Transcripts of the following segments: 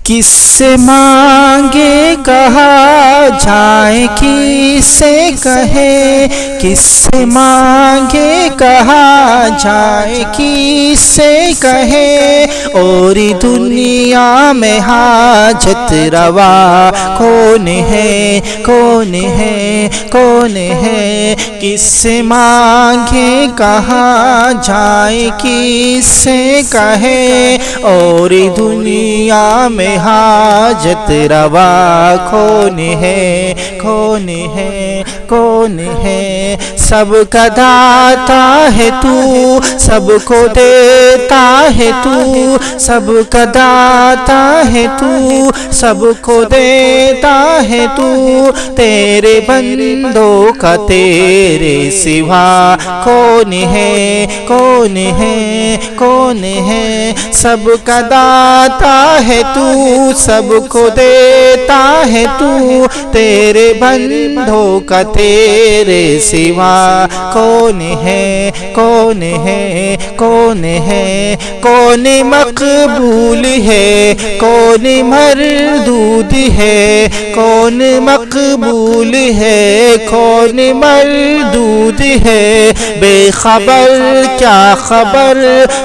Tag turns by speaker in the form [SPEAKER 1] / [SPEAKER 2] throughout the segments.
[SPEAKER 1] کس سے مانگے کہا جائے کس سے کہے، کس سے مانگے کہا جائے کس سے کہے، اور دنیا میں حاجت روا کون ہے کون ہے کون ہے، کس سے مانگے کہا جائے کس سے کہے، اور دنیا میں حاجت روا کون ہے کون ہے کون ہے، سب کا داتا ہے تو، سب کو دیتا ہے تو، سب کا داتا ہے تو، سب کو دیتا ہے تو، تیرے بندوں کا تیرے سوا کون ہے کون ہے کون ہے، سب کا داتا ہے تو، سب کو دیتا ہے تو، تیرے بندوں کا تیرے سوا کون ہے کون ہے کون ہے، کون مقبول ہے کون مردود ہے، کون مقبول ہے کون مردود ہے، بے خبر کیا خبر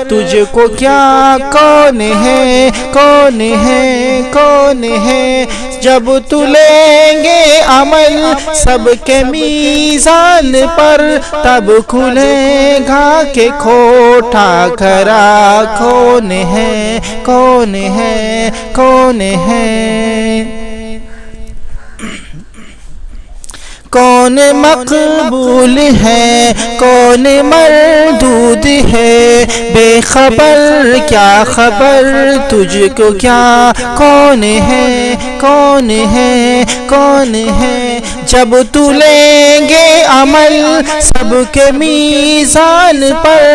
[SPEAKER 1] تجھ کو کیا کون ہے کون ہے کون ہے، جب تو لیں گے عمل سب کے میزان پر، تب کھلے گا کہ کھوٹا کھرا کون ہے کون ہے کون ہے، کون مقبول ہے کون مردود ہے، بے خبر کیا خبر تجھ کو کیا کون ہے کون ہے کون ہے، جب تو لیں گے عمل سب کے میزان پر،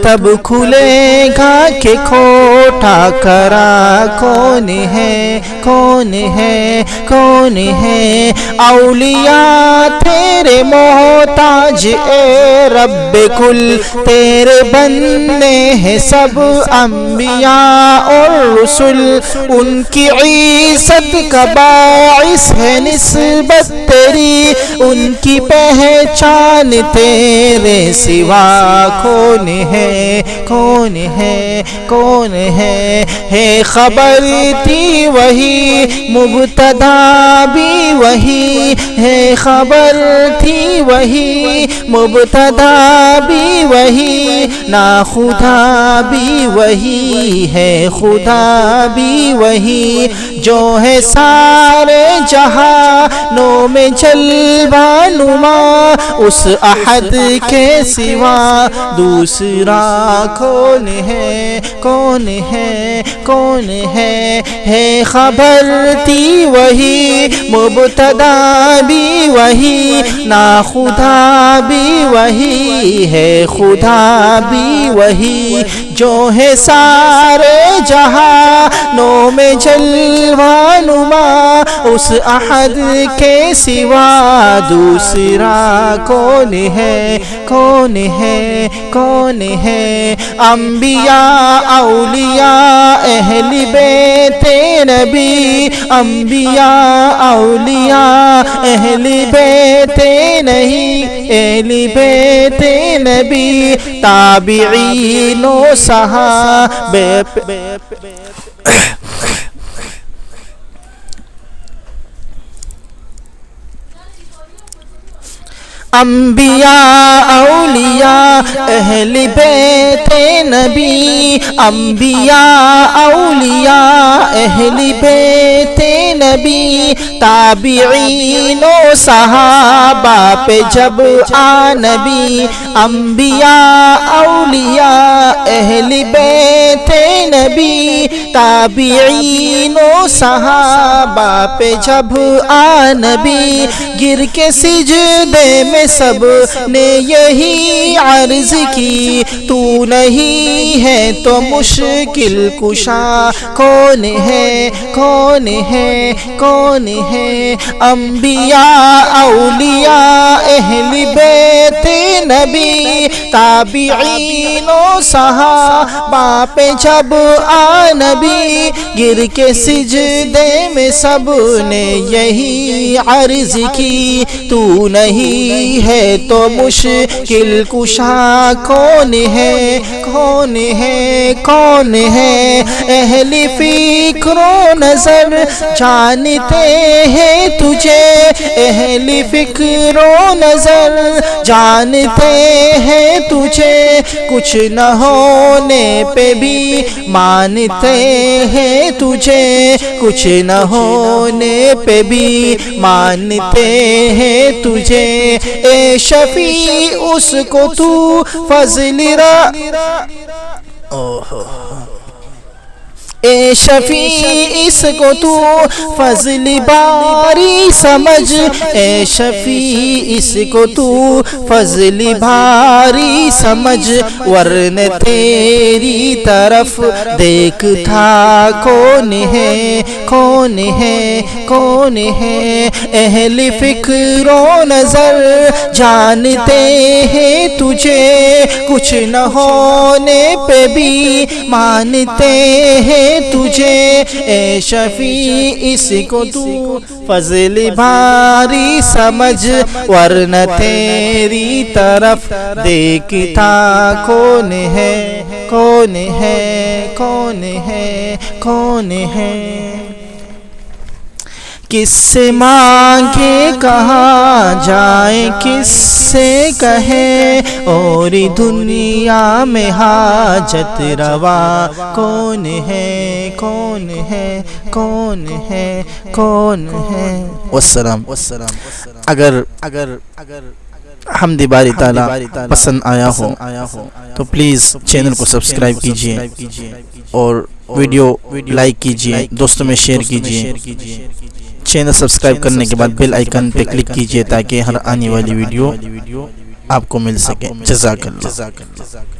[SPEAKER 1] تب کھلے گا کہ کھوٹا کرا کون ہے کون ہے کون ہے، اولیاء تیرے محتاج اے رب کل، تیرے بندے ہیں سب انبیاء اور رسل، ان کی عزت کا باعث ہے نسبت تیری، ان کی پہچان تیرے سوا کون ہے کون ہے کون ہے خبر تھی وہی مبتدا بھی وہی ہے، خبر تھی وہی مبتدا بھی وہی، نا خدا بھی وہی ہے خدا بھی وہی، جو ہے سارے جہانوں میں جلوہ نما، اس احد کے سوا دوسرا کون ہے کون ہے کون ہے خبر تھی وہی مبتدا بھی وہی، نا خدا بھی وہی ہے خدا بھی وہی، جو ہے سارے جہانوں میں جلوہ نما، اس احد کے سوا دوسرا کون ہے کون ہے کون ہے، انبیاء اولیاء اہل بیت نبی، انبیاء اولیاء اہل بیت نہیں اہل بیت نبی، تابعین و صحابہ انبیاء اولیاء اہل بیت نبی، انبیاء اولیاء اہل بیت نبی، تابعین و صحابہ پہ جب نبی، انبیاء اولیاء اہل بیت نبی، تابعین و صحابہ پہ جب نبی، گر کے سجدے میں سب نے یہی عرض کی، تو نہیں ہے تو مشکل کشا کون ہے کون ہے کون ہے، انبیاء اولیاء اہل بیت نبی، تابعین و صحابہ پہ جب نبی گر کے سجدے میں سب نے یہی عرض کی، تو نہیں ہے تو مشکل کشا کون ہے، کون ہے، کون ہے؟ اہل فکر و نظر جانتے ہیں تجھے، اہل فکر و نظر جانتے ہیں تجھے، کچھ نہ ہونے پہ بھی مانتے ہیں تجھے، کچھ نہ ہونے پہ بھی مانتے ہیں تجھے۔ اے شفیع اس کو تو فضل اے شفیع اس کو تو فضل باری سمجھ، اے شفیع اس کو تو فضل باری سمجھ، ورنہ تیری طرف دیکھتا کون ہے، کون ہے، کون ہے؟ اہل فکر و نظر جانتے ہیں تجھے، کچھ نہ ہونے پہ بھی مانتے ہیں تجھے۔ اے شفیع اس کو تو فضل باری سمجھ، ورنہ تیری طرف دیکھتا کون ہے، کون ہے، کون ہے، کون ہے؟ کس سے مانگے کہاں جائیں، کس سے کہیں، اور دنیا میں حاجت روا کون ہے، کون ہے، کون ہے، کون ہے؟ والسلام۔ اگر حمد باری تعالی پسند آیا ہو تو پلیز چینل کو سبسکرائب کیجئے اور ویڈیو لائک کیجئے، دوستوں میں شیئر کیجئے۔ چینل سبسکرائب کرنے کے بعد بیل آئیکن پہ کلک کیجئے تاکہ ہر آنے والی ویڈیو آپ کو مل سکے۔ جزاک اللہ۔